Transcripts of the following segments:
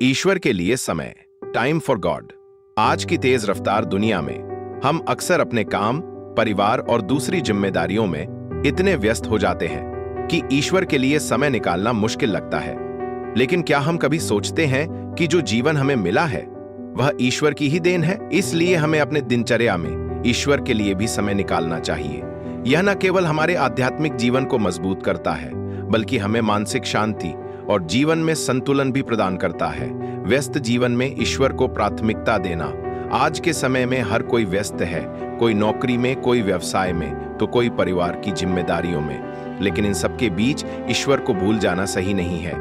ईश्वर के लिए समय, टाइम फॉर गॉड। आज की तेज रफ्तार दुनिया में हम अक्सर अपने काम, परिवार और दूसरी जिम्मेदारियों में इतने व्यस्त हो जाते हैं कि ईश्वर के लिए समय निकालना मुश्किल लगता है। लेकिन क्या हम कभी सोचते हैं कि जो जीवन हमें मिला है वह ईश्वर की ही देन है? इसलिए हमें अपने दिनचर्या में ईश्वर के लिए भी समय निकालना चाहिए। यह न केवल हमारे आध्यात्मिक जीवन को मजबूत करता है, बल्कि हमें मानसिक शांति और जीवन में संतुलन भी प्रदान करता है। व्यस्त जीवन में ईश्वर को प्राथमिकता देना। आज के समय में हर कोई व्यस्त है, कोई नौकरी में, कोई व्यवसाय में, तो कोई परिवार की जिम्मेदारियों में। लेकिन इन सबके बीच ईश्वर को भूल जाना सही नहीं है।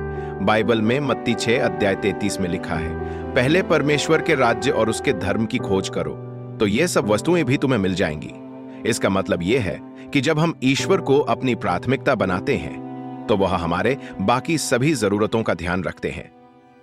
बाइबल में मत्ती 6 अध्याय 33 में लिखा है, पहले परमेश्वर के राज्य और उसके धर्म की खोज करो, तो ये सब वस्तुएं भी तुम्हें मिल जाएंगी। इसका मतलब यह है कि जब हम ईश्वर को अपनी प्राथमिकता बनाते हैं तो वह हमारे बाकी सभी जरूरतों का ध्यान रखते हैं।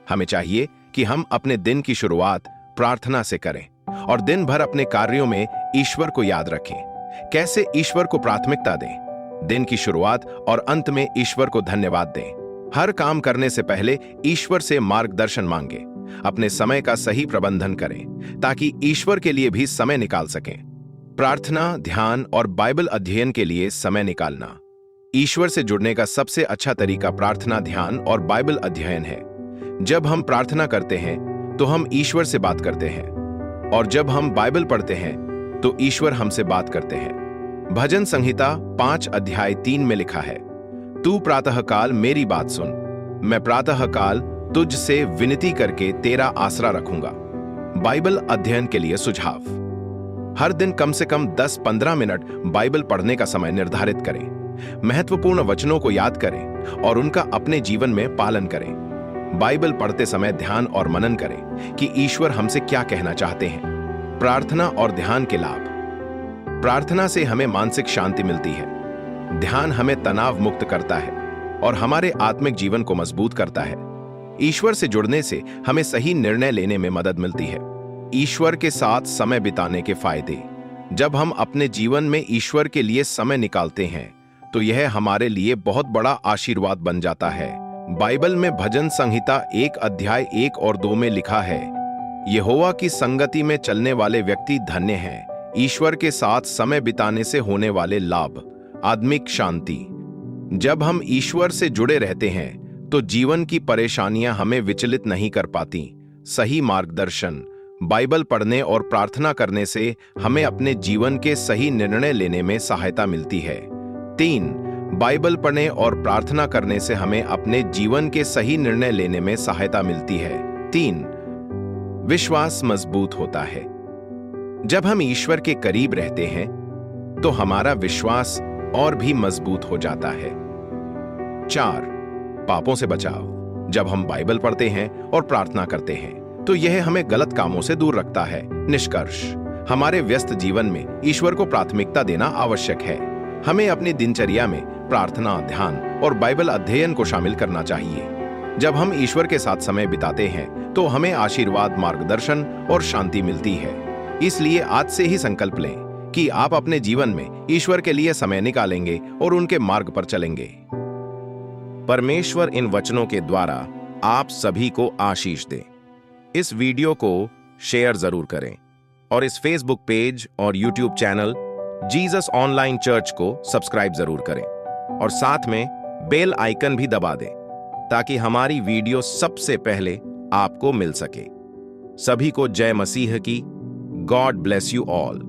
हमें चाहिए कि हम अपने दिन की शुरुआत प्रार्थना से करें और दिन भर अपने कार्यों में ईश्वर को याद रखें। कैसे ईश्वर को प्राथमिकता दें? दिन की शुरुआत और अंत में ईश्वर को धन्यवाद दें। हर काम करने से पहले ईश्वर से मार्गदर्शन मांगे। अपने समय का सही प्रबंधन करें ताकि ईश्वर के लिए भी समय निकाल सकें। प्रार्थना, ध्यान और बाइबल अध्ययन के लिए समय निकालना। ईश्वर से जुड़ने का सबसे अच्छा तरीका प्रार्थना, ध्यान और बाइबल अध्ययन है। जब हम प्रार्थना करते हैं तो हम ईश्वर से बात करते हैं, और जब हम बाइबल पढ़ते हैं तो ईश्वर हमसे बात करते हैं। भजन संहिता 5 अध्याय 3 में लिखा है, तू प्रातःकाल मेरी बात सुन, मैं प्रातःकाल तुझ से विनती करके तेरा आसरा रखूंगा। बाइबल अध्ययन के लिए सुझाव। हर दिन कम से कम 10-15 मिनट बाइबल पढ़ने का समय निर्धारित करें। महत्वपूर्ण वचनों को याद करें और उनका अपने जीवन में पालन करें। बाइबल पढ़ते समय ध्यान और मनन करें कि ईश्वर हमसे क्या कहना चाहते हैं। प्रार्थना और ध्यान के लाभ। प्रार्थना से हमें मानसिक शांति मिलती है। ध्यान हमें तनाव मुक्त करता है और हमारे आत्मिक जीवन को मजबूत करता है। ईश्वर से जुड़ने से हमें सही निर्णय लेने में मदद मिलती है। ईश्वर के साथ समय बिताने के फायदे। जब हम अपने जीवन में ईश्वर के लिए समय निकालते हैं तो यह हमारे लिए बहुत बड़ा आशीर्वाद बन जाता है। बाइबल में भजन संहिता 1 अध्याय 1 और 2 में लिखा है, यहोवा की संगति में चलने वाले व्यक्ति धन्य हैं। ईश्वर के साथ समय बिताने से होने वाले लाभ। आत्मिक शांति। जब हम ईश्वर से जुड़े रहते हैं तो जीवन की परेशानियां हमें विचलित नहीं कर पाती। सही मार्गदर्शन। बाइबल पढ़ने और प्रार्थना करने से हमें अपने जीवन के सही निर्णय लेने में सहायता मिलती है। 3. बाइबल पढ़ने और प्रार्थना करने से हमें अपने जीवन के सही निर्णय लेने में सहायता मिलती है। 3. विश्वास मजबूत होता है। जब हम ईश्वर के करीब रहते हैं तो हमारा विश्वास और भी मजबूत हो जाता है। 4. पापों से बचाव। जब हम बाइबल पढ़ते हैं और प्रार्थना करते हैं तो यह हमें गलत कामों से दूर रखता है। निष्कर्ष, हमारे व्यस्त जीवन में ईश्वर को प्राथमिकता देना आवश्यक है। हमें अपनी दिनचर्या में प्रार्थना, ध्यान और बाइबल अध्ययन को शामिल करना चाहिए। जब हम ईश्वर के साथ समय बिताते हैं तो हमें आशीर्वाद, मार्गदर्शन और शांति मिलती है। इसलिए आज से ही संकल्प लें कि आप अपने जीवन में ईश्वर के लिए समय निकालेंगे और उनके मार्ग पर चलेंगे। परमेश्वर इन वचनों के द्वारा आप सभी को आशीष दे। इस वीडियो को शेयर जरूर करें और इस फेसबुक पेज और YouTube channel Jesus online church को सब्सक्राइब जरूर करें और साथ में बेल आइकन भी दबा दें ताकि हमारी वीडियो सबसे पहले आपको मिल सके। सभी को जय मसीह की। God bless you all.